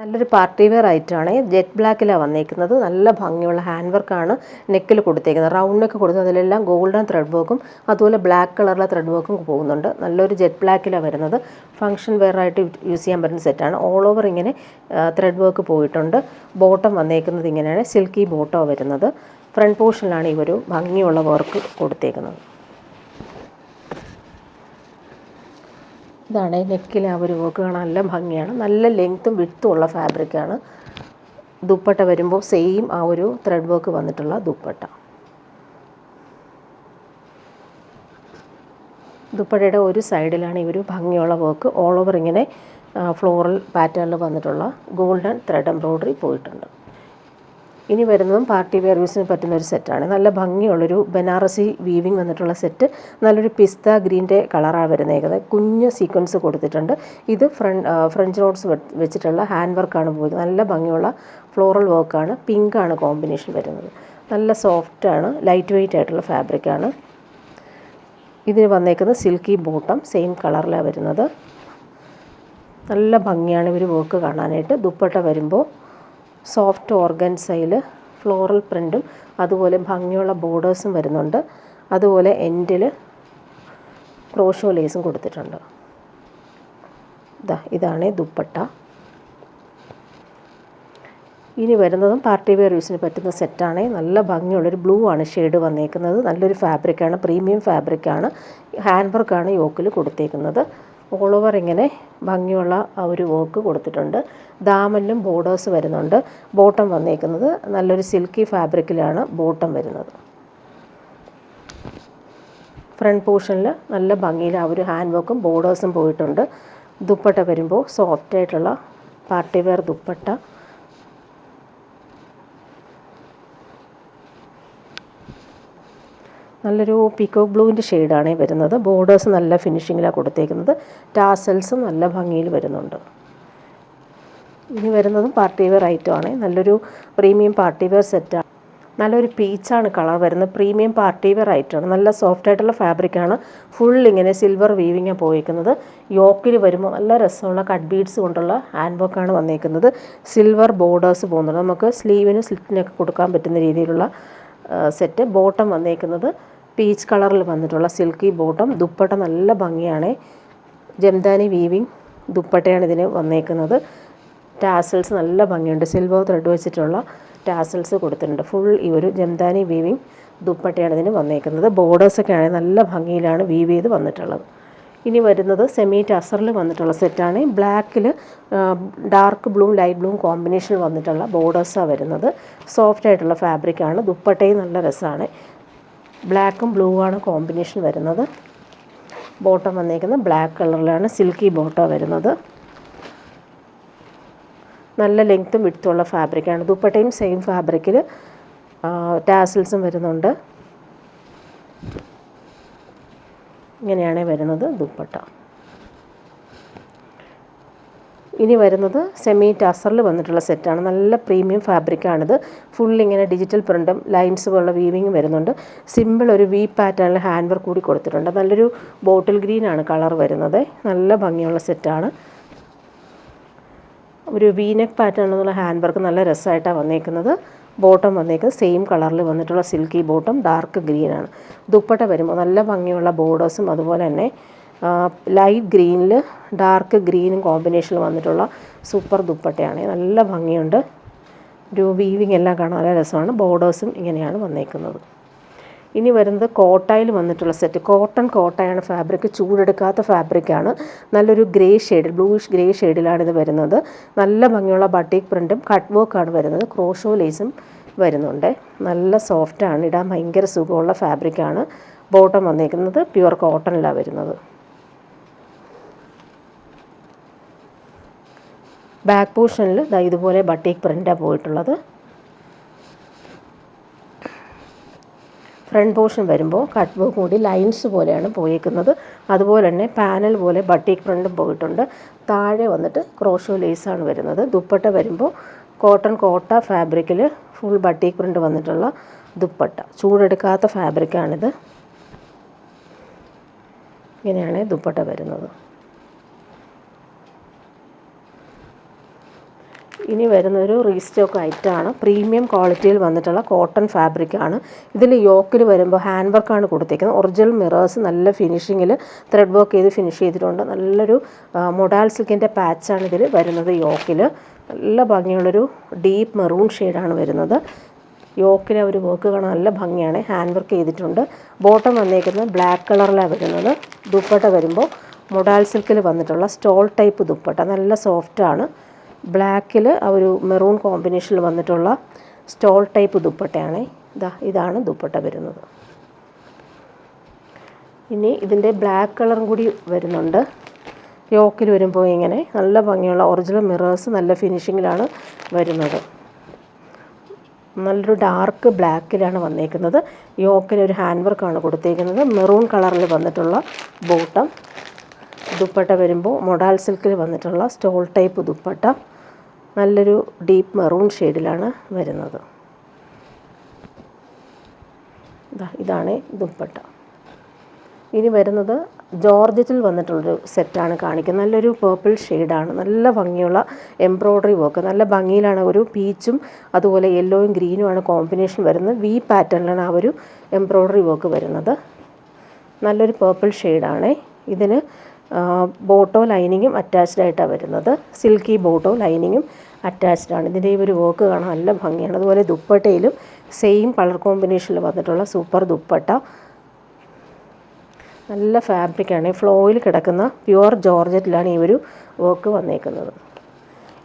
നല്ലൊരു party wear ഐറ്റമാണ്. Jet ബ്ലാക്കിലാണ് വന്നിരിക്കുന്നത്. നല്ല ഭംഗിയുള്ള ഹാൻഡ് വർക്കാണ് നെക്കിൽ കൊടുത്തേക്കുന്നത്. റൗണ്ട് നെക്ക് കൊടുത്തത് അതിലെല്ലാം ഗോൾഡൻ ത്രെഡ് വർക്കും അതുപോലെ ബ്ലാക്ക് കളറിലെ ത്രെഡ് വർക്കും പോകുന്നുണ്ട്. നല്ലൊരു ജെറ്റ് ബ്ലാക്കിലാണ് വരുന്നത്. ഫംഗ്ഷൻ വെയർ ആയിട്ട് യൂസ് ചെയ്യാൻ പറ്റുന്ന സെറ്റാണ്. ഓൾ ഓവർ ഇങ്ങനെ ത്രെഡ് വർക്ക് പോയിട്ടുണ്ട്. ബോട്ടം വന്നേക്കുന്നത് ഇങ്ങനെയാണ്. സിൽക്കി ബോട്ടം വരുന്നത്. ഫ്രണ്ട് പോർഷനിലാണ് ഈ ഒരു ഭംഗിയുള്ള വർക്ക് കൊടുത്തേക്കുന്നത്. ഇതാണ് നെക്കിലെ ആ ഒരു വർക്ക് കാണാൻ നല്ല ഭംഗിയാണ്. നല്ല ലെങ്ത്തും വിഡ്ത്തും ഉള്ള ഫാബ്രിക്കാണ്. ദുപ്പട്ട വരുമ്പോൾ സെയിം ആ ഒരു ത്രെഡ് വർക്ക് വന്നിട്ടുള്ള ദുപ്പട്ട. ദുപ്പട്ടയുടെ ഒരു സൈഡിലാണ് ഈ ഒരു ഭംഗിയുള്ള വർക്ക്. ഓൾ ഓവർ ഇങ്ങനെ ഫ്ലോറൽ പാറ്റേണിൽ വന്നിട്ടുള്ള ഗോൾഡൻ ത്രെഡ് എംബ്രോയ്ഡറി പോയിട്ടുണ്ട്. ഇനി വരുന്നതും പാർട്ടി വെയർ യൂസിന് പറ്റുന്ന ഒരു സെറ്റാണ്. നല്ല ഭംഗിയുള്ളൊരു ബനാറസി വീവിങ് വന്നിട്ടുള്ള സെറ്റ്. നല്ലൊരു പിസ്ത ഗ്രീൻ്റെ കളറാണ് വരുന്നേക്കുന്നത്. കുഞ്ഞ് സീക്വൻസ് കൊടുത്തിട്ടുണ്ട്. ഇത് ഫ്രഞ്ച് നോട്ട്സ് വെച്ചിട്ടുള്ള ഹാൻഡ് വർക്കാണ് പോയത്. നല്ല ഭംഗിയുള്ള ഫ്ലോറൽ വർക്കാണ്. പിങ്കാണ് കോമ്പിനേഷൻ വരുന്നത്. നല്ല സോഫ്റ്റാണ്, ലൈറ്റ് വെയ്റ്റ് ആയിട്ടുള്ള ഫാബ്രിക്കാണ്. ഇതിന് വന്നേക്കുന്നത് സിൽക്കി ബോട്ടം സെയിം കളറിലാണ് വരുന്നത്. നല്ല ഭംഗിയാണ് ഇവർ വർക്ക് കാണാനായിട്ട്. ദുപ്പട്ട വരുമ്പോൾ സോഫ്റ്റ് ഓർഗൻസയിൽ ഫ്ലോറൽ പ്രിൻറ്റും അതുപോലെ ഭംഗിയുള്ള ബോർഡേഴ്സും വരുന്നുണ്ട്. അതുപോലെ എൻഡിൽ ക്രോഷോ ലേസും കൊടുത്തിട്ടുണ്ട്. ഇതാണ് ദുപ്പട്ട. ഇനി വരുന്നതും പാർട്ടി വെയർ യൂസിന് പറ്റുന്ന സെറ്റാണ്. നല്ല ഭംഗിയുള്ളൊരു ബ്ലൂ ആണ് ഷെയ്ഡ് വന്നേക്കുന്നത്. നല്ലൊരു ഫാബ്രിക്കാണ്, പ്രീമിയം ഫാബ്രിക്കാണ്. ഹാൻഡ് വർക്കാണ് യോക്കിൽ കൊടുത്തേക്കുന്നത്. ഓൾ ഓവർ ഇങ്ങനെ ഭംഗിയുള്ള ആ ഒരു വർക്ക് കൊടുത്തിട്ടുണ്ട്. ദാമനിലും ബോർഡേഴ്സ് വരുന്നുണ്ട്. ബോട്ടം വന്നേക്കുന്നത് നല്ലൊരു സിൽക്കി ഫാബ്രിക്കിലാണ് ബോട്ടം വരുന്നത്. ഫ്രണ്ട് പോർഷനിൽ നല്ല ഭംഗിയിൽ ആ ഒരു ഹാൻഡ് വർക്കും ബോർഡേഴ്സും പോയിട്ടുണ്ട്. ദുപ്പട്ട വരുമ്പോൾ സോഫ്റ്റായിട്ടുള്ള പാർട്ടി വെയർ ദുപ്പട്ട. നല്ലൊരു പീക്കോക്ക് ബ്ലൂവിൻ്റെ ഷെയ്ഡാണ് വരുന്നത്. ബോർഡേഴ്സ് നല്ല ഫിനിഷിങ്ങിലാണ് കൊടുത്തേക്കുന്നത്. ടാസൽസും നല്ല ഭംഗിയിൽ വരുന്നുണ്ട്. ഇനി വരുന്നതും പാർട്ടി വെയർ ഐറ്റമാണ്. നല്ലൊരു പ്രീമിയം പാർട്ടി വെയർ സെറ്റാണ്. നല്ലൊരു പീച്ചാണ് കളർ വരുന്നത്. പ്രീമിയം പാർട്ടി വെയർ ഐറ്റമാണ്. നല്ല സോഫ്റ്റായിട്ടുള്ള ഫാബ്രിക്കാണ്. ഫുൾ ഇങ്ങനെ സിൽവർ വീവിങ്ങാണ് പോയിരിക്കുന്നത്. യോക്കിൽ വരുമ്പോൾ നല്ല രസമുള്ള കട്ട് ബീഡ്സ് കൊണ്ടുള്ള ഹാൻഡ് വർക്കാണ് വന്നിരിക്കുന്നത്. സിൽവർ ബോർഡേഴ്സ് പോകുന്നുണ്ട്. നമുക്ക് സ്ലീവിനും സ്ലിറ്റിനൊക്കെ കൊടുക്കാൻ പറ്റുന്ന രീതിയിലുള്ള സെറ്റ്. ബോട്ടം വന്നേക്കുന്നത് പീച്ച് കളറിൽ വന്നിട്ടുള്ള സിൽക്കി ബോട്ടം. ദുപ്പട്ട നല്ല ഭംഗിയാണ്. ജംദാനി വീവിങ് ദുപ്പട്ടയാണ് ഇതിന് വന്നേക്കുന്നത്. ടാസൽസ് നല്ല ഭംഗിയുണ്ട്. സിൽവർ ത്രെഡ് വെച്ചിട്ടുള്ള ടാസൽസ് കൊടുത്തിട്ടുണ്ട്. ഫുൾ ഈ ഒരു ജംദാനി വീവിങ് ദുപ്പട്ടയാണ് ഇതിന് വന്നേക്കുന്നത്. ബോർഡേഴ്സൊക്കെ ആണെങ്കിൽ നല്ല ഭംഗിയിലാണ് വീവ് ചെയ്ത് വന്നിട്ടുള്ളത്. ഇനി വരുന്നത് സെമി ടസറിൽ വന്നിട്ടുള്ള സെറ്റാണ്. ബ്ലാക്കിൽ dark blue light blue combination വന്നിട്ടുള്ള ബോർഡേഴ്സാണ് വരുന്നത്. സോഫ്റ്റായിട്ടുള്ള ഫാബ്രിക്കാണ്. ദുപ്പട്ടയും നല്ല രസമാണ്. ബ്ലാക്കും ബ്ലൂ ആണ് കോമ്പിനേഷൻ വരുന്നത്. ബോട്ടം വന്നേക്കുന്നത് ബ്ലാക്ക് കളറിലാണ്. സിൽക്കി ബോട്ടം വരുന്നത്. നല്ല ലെങ്ത്തും വിഡ്ത്തുള്ള ഫാബ്രിക്കാണ്. ദുപ്പട്ടയും സെയിം ഫാബ്രിക്കിൽ ടാസിൽസും വരുന്നുണ്ട്. ഇങ്ങനെയാണ് വരുന്നത് ദുപ്പട്ട. ഇനി വരുന്നത് സെമി ടസറിൽ വന്നിട്ടുള്ള സെറ്റാണ്. നല്ല പ്രീമിയം ഫാബ്രിക്കാണിത്. ഫുൾ ഇങ്ങനെ ഡിജിറ്റൽ പ്രിൻറ്റും ലൈൻസ് പോലുള്ള വീവിങ്ങും വരുന്നുണ്ട്. സിമ്പിൾ ഒരു വി പാറ്റേണിൽ ഹാൻഡ് വർക്ക് കൂടി കൊടുത്തിട്ടുണ്ട്. നല്ലൊരു ബോട്ടിൽ ഗ്രീനാണ് കളർ വരുന്നത്. നല്ല ഭംഗിയുള്ള സെറ്റാണ്. ഒരു വീനെക്ക് പാറ്റേണിലുള്ള ഹാൻഡ് വർക്ക് നല്ല രസമായിട്ടാണ് വന്നേക്കുന്നത്. ബോട്ടം വന്നേക്കുന്നത് സെയിം കളറിൽ വന്നിട്ടുള്ള സിൽക്കി ബോട്ടം ഡാർക്ക് ഗ്രീനാണ്. ദുപ്പട്ട വരുമ്പോൾ നല്ല ഭംഗിയുള്ള ബോർഡേഴ്സും അതുപോലെ തന്നെ ലൈറ്റ് ഗ്രീനിൽ ഡാർക്ക് ഗ്രീനും കോമ്പിനേഷനിൽ വന്നിട്ടുള്ള സൂപ്പർ ദുപ്പട്ടയാണ്. നല്ല ഭംഗിയുണ്ട്. ഒരു വീവിങ് എല്ലാം കാണാൻ നല്ല രസമാണ്. ബോർഡേഴ്സും ഇങ്ങനെയാണ് വന്നേക്കുന്നത്. ഇനി വരുന്നത് കോട്ടയിൽ വന്നിട്ടുള്ള സെറ്റ്. കോട്ടയാണ് ഫാബ്രിക്. ചൂടെടുക്കാത്ത ഫാബ്രിക്കാണ്. നല്ലൊരു ഗ്രേ ഷെയ്ഡ്, ബ്ലൂയിഷ് ഗ്രേ ഷെയ്ഡിലാണ് ഇത് വരുന്നത്. നല്ല ഭംഗിയുള്ള ബട്ടിക് പ്രിൻറ്റും കട്ട് വർക്കാണ് വരുന്നത്. ക്രോഷോ ലേസും വരുന്നുണ്ട്. നല്ല സോഫ്റ്റാണ്. ഇടാൻ ഭയങ്കര സുഖമുള്ള ഫാബ്രിക്കാണ്. ബോട്ടം വന്നേക്കുന്നത് പ്യുവർ കോട്ടണിലാണ് വരുന്നത്. ബാക്ക് പോർഷനിൽ ഇതുപോലെ ബട്ടിക് പ്രിൻ്റാണ് പോയിട്ടുള്ളത്. ഫ്രണ്ട് പോർഷൻ വരുമ്പോൾ കട്ട് വർക്ക് കൂടി ലൈൻസ് പോലെയാണ് പോയേക്കുന്നത്. അതുപോലെ തന്നെ പാനൽ പോലെ ബട്ടിക് പ്രിൻറ്റും പോയിട്ടുണ്ട്. താഴെ വന്നിട്ട് ക്രോഷോ ലേസാണ് വരുന്നത്. ദുപ്പട്ട വരുമ്പോൾ കോട്ട ഫാബ്രിക്കിൽ ഫുൾ ബട്ടിക് പ്രിൻറ്റ് വന്നിട്ടുള്ള ദുപ്പട്ട. ചൂടെടുക്കാത്ത ഫാബ്രിക്കാണിത്. ഇങ്ങനെയാണ് ദുപ്പട്ട വരുന്നത്. ഇനി വരുന്നൊരു റീസ്റ്റോക്ക് ഐറ്റമാണ്. പ്രീമിയം ക്വാളിറ്റിയിൽ വന്നിട്ടുള്ള കോട്ടൺ ഫാബ്രിക്കാണ്. ഇതിൽ യോക്കിൽ വരുമ്പോൾ ഹാൻഡ് വർക്കാണ് കൊടുത്തേക്കുന്നത്. ഒറിജിനൽ മിറേഴ്സ് നല്ല ഫിനിഷിങ്ങിൽ ത്രെഡ് വർക്ക് ചെയ്ത് ഫിനിഷ് ചെയ്തിട്ടുണ്ട്. നല്ലൊരു മൊഡാൽ സിൽക്കിൻ്റെ പാച്ചാണ് ഇതിൽ വരുന്നത്. യോക്കിൽ നല്ല ഭംഗിയുള്ളൊരു ഡീപ്പ് മെറൂൺ ഷെയ്ഡാണ് വരുന്നത്. യോക്കിലെ ഒരു വർക്ക് കാണാൻ നല്ല ഭംഗിയാണ്. ഹാൻഡ് വർക്ക് ചെയ്തിട്ടുണ്ട്. ബോട്ടം വന്നേക്കുന്നത് ബ്ലാക്ക് കളറിലാണ് വരുന്നത്. ദുപ്പട്ട വരുമ്പോൾ മൊഡാൽ സിൽക്കിൽ വന്നിട്ടുള്ള സ്റ്റോൾ ടൈപ്പ് ദുപ്പട്ട, നല്ല സോഫ്റ്റാണ്. ബ്ലാക്കിൽ ആ ഒരു മെറൂൺ കോമ്പിനേഷനിൽ വന്നിട്ടുള്ള സ്റ്റോൾ ടൈപ്പ് ദുപ്പട്ടയാണ്. ഇതാണ് ദുപ്പട്ട വരുന്നത്. ഇനി ഇതിൻ്റെ ബ്ലാക്ക് കളറും കൂടി വരുന്നുണ്ട്. യോക്കിൽ വരുമ്പോൾ ഇങ്ങനെ നല്ല ഭംഗിയുള്ള ഒറിജിനൽ മിറേഴ്സ് നല്ല ഫിനിഷിങ്ങിലാണ് വരുന്നത്. നല്ലൊരു ഡാർക്ക് ബ്ലാക്കിലാണ് വന്നേക്കുന്നത്. യോക്കിൽ ഒരു ഹാൻഡ് വർക്കാണ് കൊടുത്തേക്കുന്നത്. മെറൂൺ കളറിൽ വന്നിട്ടുള്ള ബോട്ടം. ദുപ്പട്ട വരുമ്പോൾ മൊഡാൽ സിൽക്കിൽ വന്നിട്ടുള്ള സ്റ്റോൾ ടൈപ്പ് ദുപ്പട്ട, നല്ലൊരു ഡീപ്പ് മെറൂൺ ഷെയ്ഡിലാണ് വരുന്നത്. ഇതാണ് ദുപ്പട്ട. ഇനി വരുന്നത് ജോർജറ്റിൽ വന്നിട്ടുള്ളൊരു സെറ്റാണ് കാണിക്കുന്നത്. നല്ലൊരു പേർപ്പിൾ ഷെയ്ഡാണ്. നല്ല ഭംഗിയുള്ള എംബ്രോയ്ഡറി വർക്ക്, നല്ല ഭംഗിയിലാണ്. ഒരു പീച്ചും അതുപോലെ യെല്ലോയും ഗ്രീനുമാണ് കോമ്പിനേഷൻ വരുന്നത്. വി പാറ്റേണിലാണ് ആ ഒരു എംബ്രോയ്ഡറി വർക്ക് വരുന്നത്. നല്ലൊരു പേർപ്പിൾ ഷെയ്ഡാണ്. ഇതിന് ബോട്ടോ ലൈനിങ്ങും അറ്റാച്ച്ഡ് ആയിട്ടാണ് വരുന്നത്. സിൽക്കി ബോട്ടോ ലൈനിങ്ങും അറ്റാച്ച്ഡാണ്. ഇതിൻ്റെ ഈ ഒരു വർക്ക് കാണാൻ നല്ല ഭംഗിയാണ്. അതുപോലെ ദുപ്പട്ടയിലും സെയിം കളർ കോമ്പിനേഷനിൽ വന്നിട്ടുള്ള സൂപ്പർ ദുപ്പട്ട. നല്ല ഫാബ്രിക്കാണ്. ഫ്ലോയിൽ കിടക്കുന്ന പ്യുവർ ജോർജറ്റിലാണ് ഈ ഒരു വർക്ക് വന്നേക്കുന്നത്.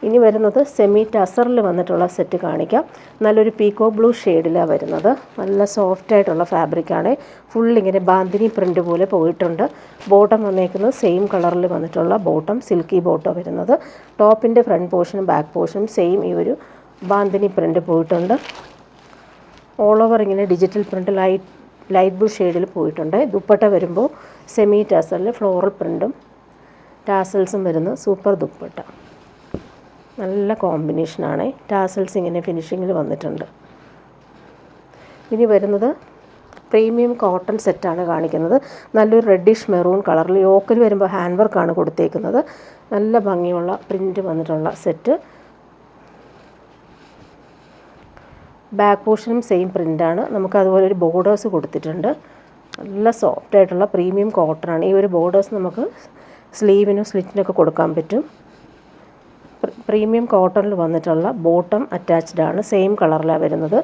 ഇനി വരുന്നത് സെമി ടസറിൽ വന്നിട്ടുള്ള സെറ്റ് കാണിക്കാം. നല്ലൊരു പീക്കോ ബ്ലൂ ഷെയ്ഡിലാണ് വരുന്നത്. നല്ല സോഫ്റ്റായിട്ടുള്ള ഫാബ്രിക്കാണ്. ഫുള്ളിങ്ങനെ ബാന്തിനി പ്രിൻ്റ് പോലെ പോയിട്ടുണ്ട്. ബോട്ടം വന്നേക്കുന്നത് സെയിം കളറിൽ വന്നിട്ടുള്ള ബോട്ടം, സിൽക്കി ബോട്ടം വരുന്നത്. ടോപ്പിൻ്റെ ഫ്രണ്ട് പോർഷനും ബാക്ക് പോർഷനും സെയിം ഈ ഒരു ബാന്തിനി പ്രിൻ്റ് പോയിട്ടുണ്ട്. ഓൾ ഓവർ ഇങ്ങനെ ഡിജിറ്റൽ പ്രിൻ്റ് ലൈറ്റ് ബ്ലൂ ഷെയ്ഡിൽ പോയിട്ടുണ്ട്. ദുപ്പട്ട വരുമ്പോൾ സെമി ടാസലിൽ ഫ്ലോറൽ പ്രിൻറ്റും ടാസൽസും വരുന്ന സൂപ്പർ ദുപ്പട്ട. നല്ല കോമ്പിനേഷനാണ്. ടാസൽസ് ഇങ്ങനെ ഫിനിഷിങ്ങിൽ വന്നിട്ടുണ്ട്. ഇനി വരുന്നത് പ്രീമിയം കോട്ടൺ സെറ്റാണ് കാണിക്കുന്നത്. നല്ലൊരു റെഡിഷ് മെറൂൺ കളറിൽ യോക്കിൽ വരുമ്പോൾ ഹാൻഡ് വർക്കാണ് കൊടുത്തേക്കുന്നത്. നല്ല ഭംഗിയുള്ള പ്രിൻറ്റ് വന്നിട്ടുള്ള സെറ്റ്. ബാക്ക് പോർഷനും സെയിം പ്രിൻ്റാണ്. നമുക്ക് അതുപോലെ ഒരു ബോർഡേഴ്സ് കൊടുത്തിട്ടുണ്ട്. നല്ല സോഫ്റ്റായിട്ടുള്ള പ്രീമിയം കോട്ടണാണ്. ഈ ഒരു ബോർഡേഴ്സ് നമുക്ക് സ്ലീവിനും സ്ലിറ്റിനൊക്കെ കൊടുക്കാൻ പറ്റും. പ്രീമിയം കോട്ടണിൽ വന്നിട്ടുള്ള ബോട്ടം അറ്റാച്ച്ഡ് ആണ്. സെയിം കളറിലാണ് വരുന്നത്.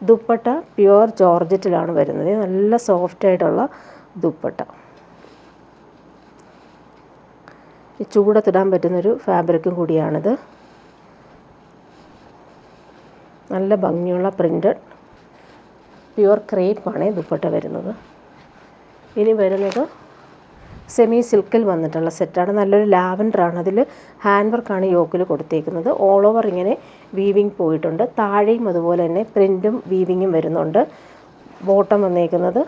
ദുപ്പട്ട പ്യുവർ ജോർജറ്റിലാണ് വരുന്നത്. നല്ല സോഫ്റ്റായിട്ടുള്ള ദുപ്പട്ട. ഈ ചൂടത്തിടാൻ പറ്റുന്നൊരു ഫാബ്രിക്കും കൂടിയാണിത്. നല്ല ഭംഗിയുള്ള പ്രിൻ്റഡ് പ്യുവർ ക്രേപ്പാണ് ദുപ്പട്ട വരുന്നത്. ഇനി വരുന്നത് സെമി സിൽക്കിൽ വന്നിട്ടുള്ള സെറ്റാണ്. നല്ലൊരു ലാവൻഡറാണ്. അതിൽ ഹാൻഡ് വർക്കാണ് യോക്കിൽ കൊടുത്തേക്കുന്നത്. ഓൾ ഓവർ ഇങ്ങനെ വീവിങ് പോയിട്ടുണ്ട്. താഴെയും അതുപോലെ തന്നെ പ്രിൻറ്റും വീവിങ്ങും വരുന്നുണ്ട്. ബോട്ടം വന്നേക്കുന്നത്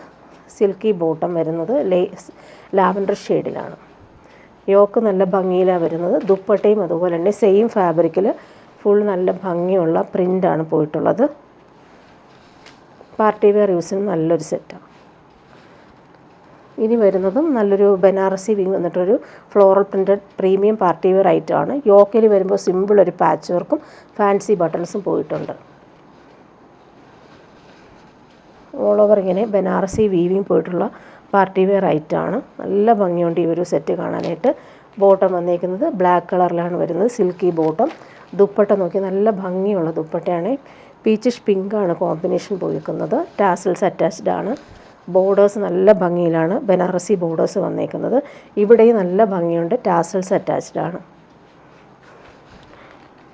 സിൽക്കി ബോട്ടം വരുന്നത് ലാവൻഡർ ഷെയ്ഡിലാണ്. യോക്ക് നല്ല ഭംഗിയിലാണ് വരുന്നത്. ദുപ്പട്ടയും അതുപോലെ തന്നെ സെയിം ഫാബ്രിക്കിൽ ഫുൾ നല്ല ഭംഗിയുള്ള പ്രിൻ്റാണ് പോയിട്ടുള്ളത്. പാർട്ടി വെയർ യൂസിന് നല്ലൊരു സെറ്റാണ്. ഇനി വരുന്നതും നല്ലൊരു ബനാറസി വിങ് വന്നിട്ടൊരു floral printed premium party wear ഐറ്റമാണ്. യോക്കിൽ വരുമ്പോൾ സിമ്പിൾ ഒരു പാച്ച് വർക്കും ഫാൻസി ബട്ടൺസും പോയിട്ടുണ്ട്. ഓൾ ഓവർ ഇങ്ങനെ ബനാറസി വീവിങ് പോയിട്ടുള്ള പാർട്ടി വെയർ ഐറ്റമാണ്. നല്ല ഭംഗിയുണ്ട് ഈ ഒരു സെറ്റ് കാണാനായിട്ട്. ബോട്ടം വന്നേക്കുന്നത് ബ്ലാക്ക് കളറിലാണ് വരുന്നത്. Silky bottom. ദുപ്പട്ട നോക്കി നല്ല ഭംഗിയുള്ള ദുപ്പട്ടയാണ്. പീച്ചിഷ് പിങ്കാണ് കോമ്പിനേഷൻ പോയിരിക്കുന്നത്. ടാസൽസ് അറ്റാച്ച്ഡ് ആണ്. ബോർഡേഴ്സ് നല്ല ഭംഗിയിലാണ് ബനാറസി ബോർഡേഴ്സ് വന്നേക്കുന്നത്. ഇവിടെയും നല്ല ഭംഗിയുണ്ട്. ടാസൽസ് അറ്റാച്ച്ഡ് ആണ്.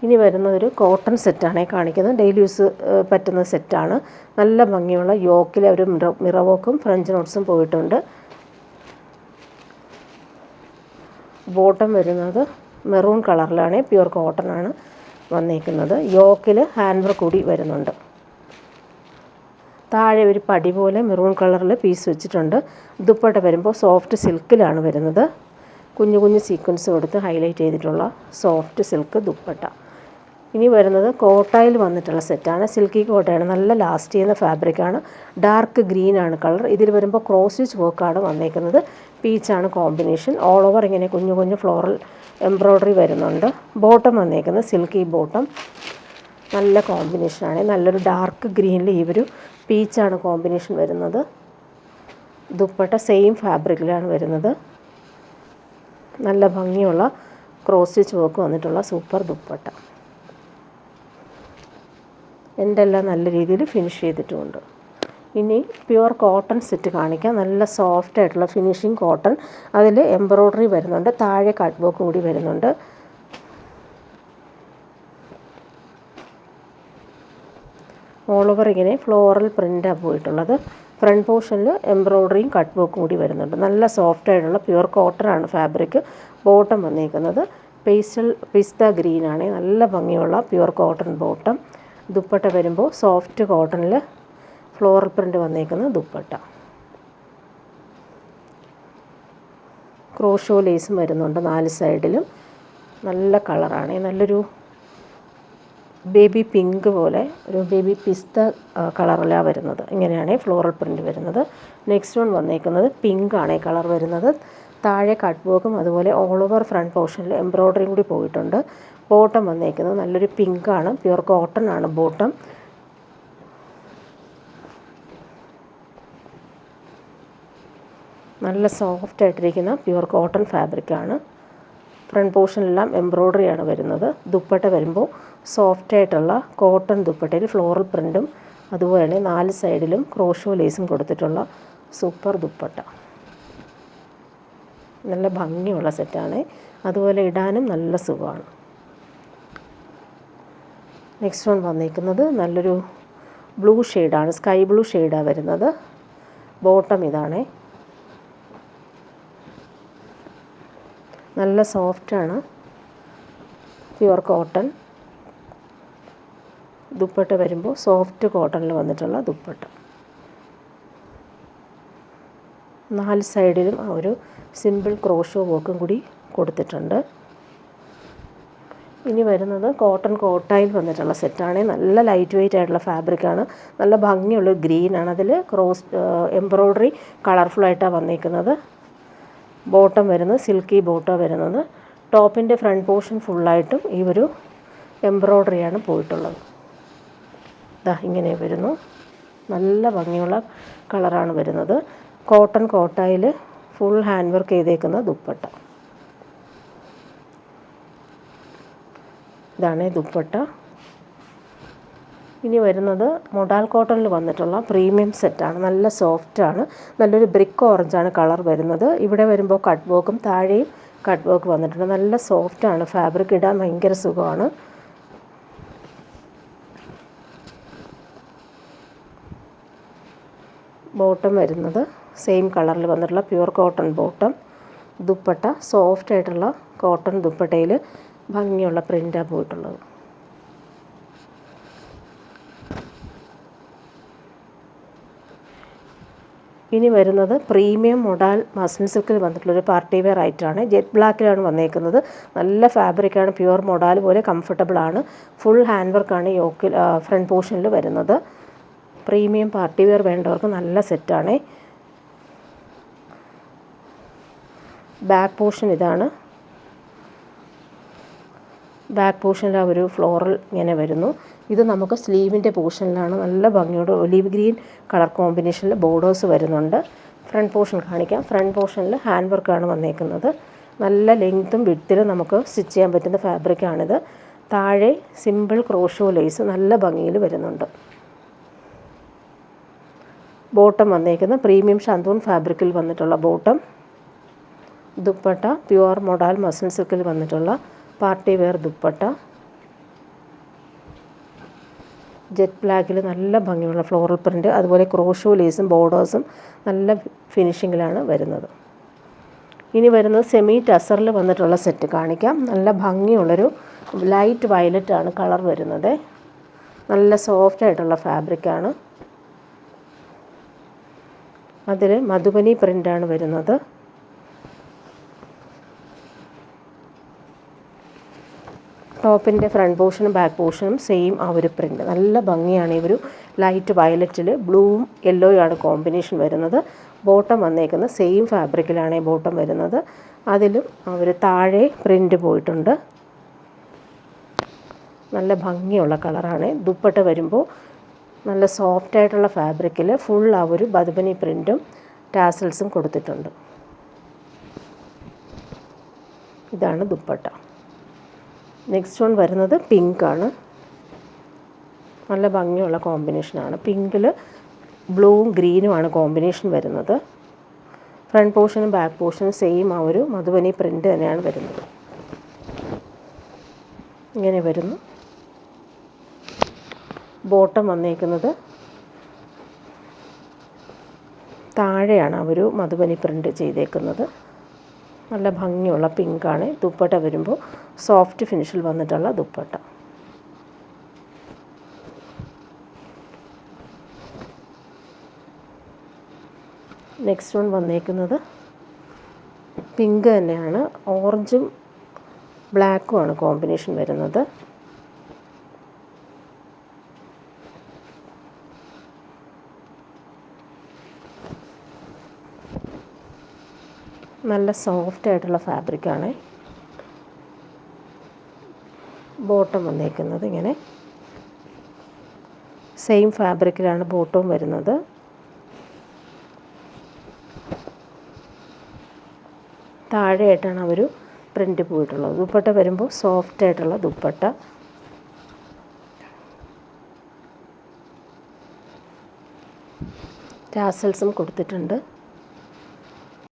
ഇനി വരുന്നതൊരു കോട്ടൺ സെറ്റാണ് കാണിക്കുന്നത്. ഡെയിലി യൂസ് പറ്റുന്ന സെറ്റാണ്. നല്ല ഭംഗിയുള്ള യോക്കിലെ ഒരു മിറവോക്കും ഫ്രഞ്ച് നോട്ട്സും പോയിട്ടുണ്ട്. ബോട്ടം വരുന്നത് മെറൂൺ കളറിലാണ്. പ്യുവർ കോട്ടൺ ആണ് വന്നേക്കുന്നത്. യോക്കിൽ ഹാൻഡ് വർക്ക് കൂടി വരുന്നുണ്ട്. താഴെ ഒരു പടി പോലെ മെറൂൺ കളറിൽ പീസ് വെച്ചിട്ടുണ്ട്. ദുപ്പട്ട വരുമ്പോൾ സോഫ്റ്റ് സിൽക്കിലാണ് വരുന്നത്. കുഞ്ഞു കുഞ്ഞു സീക്വൻസ് കൊടുത്ത് ഹൈലൈറ്റ് ചെയ്തിട്ടുള്ള സോഫ്റ്റ് സിൽക്ക് ദുപ്പട്ട. ഇനി വരുന്നത് കോട്ടയിൽ വന്നിട്ടുള്ള സെറ്റാണ്. സിൽക്കി കോട്ടയാണ്. നല്ല ലാസ്റ്റ് ചെയ്യുന്ന ഫാബ്രിക്കാണ്. Dark ഗ്രീനാണ് colour. ഇതിൽ വരുമ്പോൾ ക്രോസ് സ്റ്റിച്ച് വർക്കാണ് വന്നേക്കുന്നത്. പീച്ചാണ് കോമ്പിനേഷൻ. ഓൾ ഓവർ ഇങ്ങനെ കുഞ്ഞു കുഞ്ഞു ഫ്ലോറൽ എംബ്രോയ്ഡറി വരുന്നുണ്ട്. ബോട്ടം വന്നേക്കുന്നത് സിൽക്കി ബോട്ടം, നല്ല കോമ്പിനേഷനാണ്. നല്ലൊരു ഡാർക്ക് ഗ്രീനിൽ ഈ ഒരു പീച്ചാണ് കോമ്പിനേഷൻ വരുന്നത്. ദുപ്പട്ട സെയിം ഫാബ്രിക്കിലാണ് വരുന്നത്. നല്ല ഭംഗിയുള്ള ക്രോസ് സ്റ്റിച്ച് വർക്ക് വന്നിട്ടുള്ള സൂപ്പർ ദുപ്പട്ട. എല്ലാം നല്ല രീതിയിൽ ഫിനിഷ് ചെയ്തിട്ടുമുണ്ട്. ഇനി പ്യുവർ കോട്ടൺ സെറ്റ് കാണിക്കാം. നല്ല സോഫ്റ്റ് ആയിട്ടുള്ള ഫിനിഷിങ് കോട്ടൺ, അതിൽ എംബ്രോയ്ഡറി വരുന്നുണ്ട്, താഴെ കട്ട് വർക്ക് കൂടി വരുന്നുണ്ട്. ഓൾ ഓവർ ഇങ്ങനെ ഫ്ലോറൽ പ്രിൻ്റാണ് പോയിട്ടുള്ളത്. ഫ്രണ്ട് പോർഷനിൽ എംബ്രോയ്ഡറിയും കട്ട് വർക്കും കൂടി വരുന്നുണ്ട്. നല്ല സോഫ്റ്റ് ആയിട്ടുള്ള പ്യുവർ കോട്ടൺ ആണ് ഫാബ്രിക്. ബോട്ടം വന്നിരിക്കുന്നത് പിസ്ത ഗ്രീനാണ്. നല്ല ഭംഗിയുള്ള പ്യുവർ കോട്ടൺ ബോട്ടം. ദുപ്പട്ട വരുമ്പോൾ സോഫ്റ്റ് കോട്ടണിൽ ഫ്ലോറൽ പ്രിൻ്റ് വന്നേക്കുന്ന ദുപ്പട്ട. ക്രോഷോ ലേസും വരുന്നുണ്ട് 4 സൈഡിലും. നല്ല കളറാണ്. നല്ലൊരു ബേബി പിങ്ക് പോലെ ഒരു ബേബി പിസ്ത കളറിലാണ് വരുന്നത്. ഇങ്ങനെയാണ് ഫ്ലോറൽ പ്രിൻ്റ് വരുന്നത്. നെക്സ്റ്റ് വൺ വന്നേക്കുന്നത് പിങ്ക് ആണ് കളർ വരുന്നത്. താഴെ കട്ട് വർക്കും അതുപോലെ ഓൾ ഓവർ ഫ്രണ്ട് പോർഷനിൽ എംബ്രോയ്ഡറിയും കൂടി പോയിട്ടുണ്ട്. ബോട്ടം വന്നേക്കുന്നത് നല്ലൊരു പിങ്കാണ്, പ്യുവർ കോട്ടൺ ആണ് ബോട്ടം. നല്ല സോഫ്റ്റ് ആയിട്ടിരിക്കുന്ന പ്യുവർ കോട്ടൺ ഫാബ്രിക്കാണ്. ഫ്രണ്ട് പോർഷനിലെല്ലാം എംബ്രോയ്ഡറിയാണ് വരുന്നത്. ദുപ്പട്ട വരുമ്പോൾ സോഫ്റ്റ് ആയിട്ടുള്ള കോട്ടൺ ദുപ്പട്ടയിൽ ഫ്ലോറൽ പ്രിൻറ്റും അതുപോലെ 4 സൈഡിലും ക്രോഷോ ലേസും കൊടുത്തിട്ടുള്ള സൂപ്പർ ദുപ്പട്ട. നല്ല ഭംഗിയുള്ള സെറ്റാണ്. അതുപോലെ ഇടാനും നല്ല സുഖമാണ്. നെക്സ്റ്റ് വൺ വന്നിരിക്കുന്നത് നല്ലൊരു ബ്ലൂ ഷെയ്ഡാണ്, സ്കൈ ബ്ലൂ ഷെയ്ഡാണ് വരുന്നത്. ബോട്ടം ഇതാണ്. നല്ല സോഫ്റ്റാണ്, പ്യുവർ കോട്ടൺ. ദുപ്പട്ട വരുമ്പോൾ സോഫ്റ്റ് കോട്ടണിൽ വന്നിട്ടുള്ള ദുപ്പട്ട. 4 സൈഡിലും ആ ഒരു സിമ്പിൾ ക്രോഷോ വർക്കും കൂടി കൊടുത്തിട്ടുണ്ട്. ഇനി വരുന്നത് കോട്ടൺ കോട്ടായിൽ വന്നിട്ടുള്ള സെറ്റാണ്. നല്ല ലൈറ്റ് വെയ്റ്റ് ആയിട്ടുള്ള ഫാബ്രിക്കാണ്. നല്ല ഭംഗിയുള്ള ഗ്രീനാണ്. അതിൽ എംബ്രോയ്ഡറി കളർഫുള്ളായിട്ടാണ് വന്നിരിക്കുന്നത്. ബോട്ടം വരുന്നത് സിൽക്കി ബോട്ടം വരുന്നത്. ടോപ്പിൻ്റെ ഫ്രണ്ട് പോർഷൻ ഫുള്ളായിട്ടും ഈ ഒരു എംബ്രോയ്ഡറിയാണ് പോയിട്ടുള്ളത്. ഇങ്ങനെ വരുന്നു. നല്ല ഭംഗിയുള്ള കളറാണ് വരുന്നത്. കോട്ടൺ കോട്ടായിൽ ഫുൾ ഹാൻഡ് വർക്ക് ചെയ്തേക്കുന്ന ദുപ്പട്ട. ഇതാണ് ദുപ്പട്ട. ഇനി വരുന്നത് മൊഡാൽ കോട്ടണിൽ വന്നിട്ടുള്ള പ്രീമിയം സെറ്റാണ്. നല്ല സോഫ്റ്റാണ്. നല്ലൊരു ബ്രിക്ക് ഓറഞ്ചാണ് കളർ വരുന്നത്. ഇവിടെ വരുമ്പോൾ കട്ട് വർക്കും താഴെയും കട്ട് വർക്ക് വന്നിട്ടുണ്ട്. നല്ല സോഫ്റ്റാണ് ഫാബ്രിക്, ഇടാൻ ഭയങ്കര സുഖമാണ്. ബോട്ടം വരുന്നത് സെയിം കളറിൽ വന്നിട്ടുള്ള pure cotton bottom. Dupatta soft ആയിട്ടുള്ള കോട്ടൺ ദുപ്പട്ടയിൽ ഭംഗിയുള്ള പ്രിൻ്റാണ് പോയിട്ടുള്ളത്. ഇനി വരുന്നത് പ്രീമിയം മൊഡാൽ മസ്ലിൻ സിൽക്കിൽ വന്നിട്ടുള്ളൊരു പാർട്ടി വെയർ ആയിട്ടാണ്. ജെറ്റ് ബ്ലാക്കിലാണ് വന്നേക്കുന്നത്. നല്ല ഫാബ്രിക്കാണ്, പ്യുവർ മൊഡാൽ പോലെ കംഫർട്ടബിളാണ്. ഫുൾ ഹാൻഡ് വർക്കാണ് യോക്കിൽ ഫ്രണ്ട് പോർഷനിൽ വരുന്നത്. പ്രീമിയം പാർട്ടി വെയർ വേണ്ടവർക്ക് നല്ല സെറ്റാണ്. ബാക്ക് പോർഷൻ ഇതാണ്. ബാക്ക് പോർഷനിൽ ആ ഒരു ഫ്ലോറൽ ഇങ്ങനെ വരുന്നു. ഇത് നമുക്ക് സ്ലീവിൻ്റെ പോർഷനിലാണ്. നല്ല ഭംഗിയോടെ ഒലീവ് ഗ്രീൻ കളർ കോമ്പിനേഷനിൽ ബോർഡേഴ്സ് വരുന്നുണ്ട്. ഫ്രണ്ട് പോർഷൻ കാണിക്കാം. ഫ്രണ്ട് പോർഷനിൽ ഹാൻഡ് വർക്കാണ് വന്നേക്കുന്നത്. നല്ല ലെങ്ത്തും വിഡ്ത്തിലും നമുക്ക് സ്റ്റിച്ച് ചെയ്യാൻ പറ്റുന്ന ഫാബ്രിക്കാണിത്. താഴെ സിമ്പിൾ ക്രോഷോ ലേസ് നല്ല ഭംഗിയിൽ വരുന്നുണ്ട്. ബോട്ടം വന്നേക്കുന്ന പ്രീമിയം ഷാന്തൂൺ ഫാബ്രിക്കിൽ വന്നിട്ടുള്ള bottom. Dupatta pure modal muslin സിൽക്കിൽ വന്നിട്ടുള്ള പാർട്ടി വെയർ ദുപ്പട്ട. ജെറ്റ് ബ്ലാക്കിൽ നല്ല ഭംഗിയുള്ള ഫ്ലോറൽ പ്രിൻ്റ്, അതുപോലെ ക്രോഷോ ലേസും ബോർഡേഴ്സും നല്ല ഫിനിഷിങ്ങിലാണ് വരുന്നത്. ഇനി വരുന്നത് സെമി ടസറിൽ വന്നിട്ടുള്ള സെറ്റ് കാണിക്കാം. നല്ല ഭംഗിയുള്ളൊരു ലൈറ്റ് വയലറ്റാണ് കളർ വരുന്നത്. നല്ല സോഫ്റ്റ് ആയിട്ടുള്ള ഫാബ്രിക്കാണ്. അതിൽ മധുബനി പ്രിൻ്റാണ് വരുന്നത്. ടോപ്പിൻ്റെ ഫ്രണ്ട് പോർഷനും ബാക്ക് പോർഷനും സെയിം ആ ഒരു പ്രിൻ്റ്. നല്ല ഭംഗിയാണ്. ഈ ഒരു ലൈറ്റ് വയലറ്റിൽ ബ്ലൂവും യെല്ലോയാണ് കോമ്പിനേഷൻ വരുന്നത്. ബോട്ടം വന്നേക്കുന്നത് സെയിം ഫാബ്രിക്കിലാണ് ബോട്ടം വരുന്നത്. അതിലും അവർ താഴെ പ്രിൻ്റ് പോയിട്ടുണ്ട്. നല്ല ഭംഗിയുള്ള കളറാണ്. ദുപ്പട്ട വരുമ്പോൾ നല്ല സോഫ്റ്റായിട്ടുള്ള ഫാബ്രിക്കിൽ ഫുൾ ആ ഒരു ബദുബനി പ്രിൻറ്റും ടാസൽസും കൊടുത്തിട്ടുണ്ട്. ഇതാണ് ദുപ്പട്ട. നെക്സ്റ്റ് വൺ വരുന്നത് പിങ്കാണ്. നല്ല ഭംഗിയുള്ള കോമ്പിനേഷനാണ്. പിങ്കിൽ ബ്ലൂവും ഗ്രീനുമാണ് കോമ്പിനേഷൻ വരുന്നത്. ഫ്രണ്ട് പോർഷനും ബാക്ക് പോർഷനും സെയിം ആ ഒരു മധുബനി പ്രിൻ്റ് തന്നെയാണ് വരുന്നത്. ഇങ്ങനെ വരുന്നു. ബോട്ടം വന്നേക്കുന്നത് താഴെയാണ് ആ ഒരു മധുബനി പ്രിൻ്റ് ചെയ്തേക്കുന്നത്. നല്ല ഭംഗിയുള്ള പിങ്കാണ്. ദുപ്പട്ട വരുമ്പോൾ സോഫ്റ്റ് ഫിനിഷിൽ വന്നിട്ടുള്ള ദുപ്പട്ട. നെക്സ്റ്റ് വൺ വന്നേക്കുന്നത് പിങ്ക് തന്നെയാണ്. ഓറഞ്ചും ബ്ലാക്കുമാണ് കോമ്പിനേഷൻ വരുന്നത്. നല്ല സോഫ്റ്റ് ആയിട്ടുള്ള ഫാബ്രിക്കാണ്. ബോട്ടം വന്നേക്കുന്നത് ഇങ്ങനെ സെയിം ഫാബ്രിക്കിലാണ് ബോട്ടവും വരുന്നത്. താഴെയായിട്ടാണ് അവർ പ്രിൻ്റ് പോയിട്ടുള്ളത്. ദുപ്പട്ട വരുമ്പോൾ സോഫ്റ്റ് ആയിട്ടുള്ള ദുപ്പട്ട. ടാസൽസും കൊടുത്തിട്ടുണ്ട്.